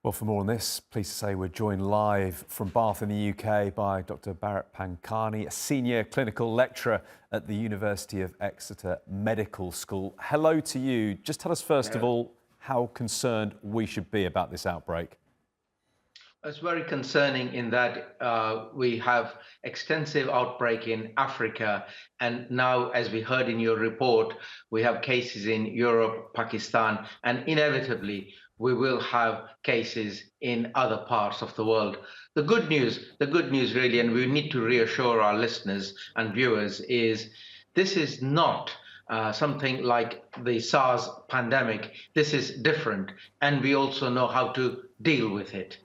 Well, for more on this, pleased to say we're joined live from Bath in the UK by Dr. Bharat Pankani, a senior clinical lecturer at the University of Exeter Medical School. Hello to you. Just tell us first of all how concerned we should be about this outbreak. It's very concerning in that we have extensive outbreak in Africa, and now, as we heard in your report, we have cases in Europe, Pakistan, and inevitably we will have cases in other parts of the world. The good news really, and we need to reassure our listeners and viewers, is this is not something like the SARS pandemic. This is different, and we also know how to deal with it.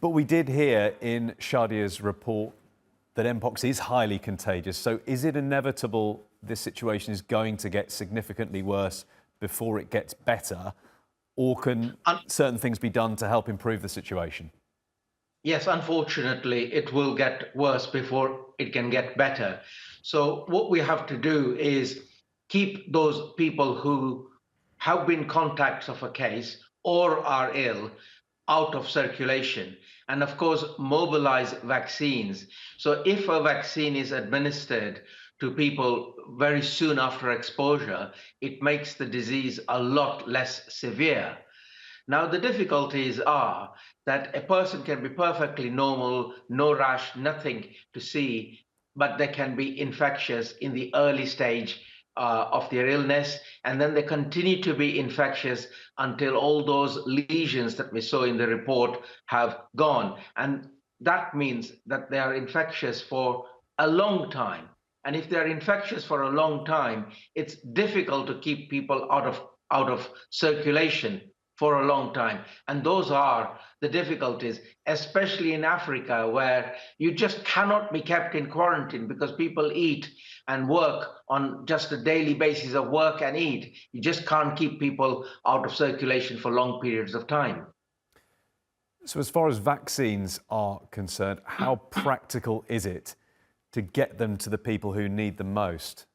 But we did hear in Shadia's report that Mpox is highly contagious. So is it inevitable this situation is going to get significantly worse before it gets better? Or can certain things be done to help improve the situation? Yes, unfortunately, it will get worse before it can get better. So what we have to do is keep those people who have been contacts of a case or are ill out of circulation, and of course mobilize vaccines. So if a vaccine is administered to people very soon after exposure, it makes the disease a lot less severe. Now, the difficulties are that a person can be perfectly normal, no rash, nothing to see, but they can be infectious in the early stage of their illness, and then they continue to be infectious until all those lesions that we saw in the report have gone. And that means that they are infectious for a long time. And if they're infectious for a long time, it's difficult to keep people out of circulation for a long time. And those are the difficulties, especially in Africa, where you just cannot be kept in quarantine because people eat and work on just a daily basis of work and eat. You just can't keep people out of circulation for long periods of time. So as far as vaccines are concerned, how practical is it to get them to the people who need them most?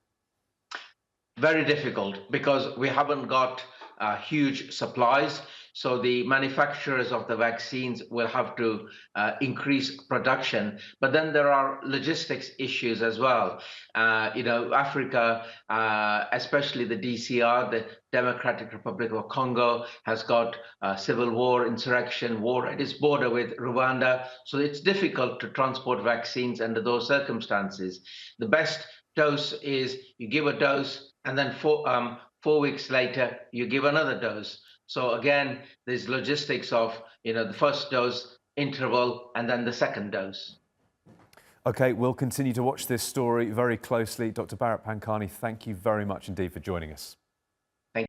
Very difficult because we haven't got huge supplies. So the manufacturers of the vaccines will have to increase production. But then there are logistics issues as well. Africa, especially the DCR, the Democratic Republic of Congo, has got civil war, insurrection, war at its border with Rwanda. So it's difficult to transport vaccines under those circumstances. The best dose is you give a dose, and then 4 weeks later, you give another dose. So again, there's logistics of, the first dose, interval, and then the second dose. OK, we'll continue to watch this story very closely. Dr. Bharat Pankani, thank you very much indeed for joining us.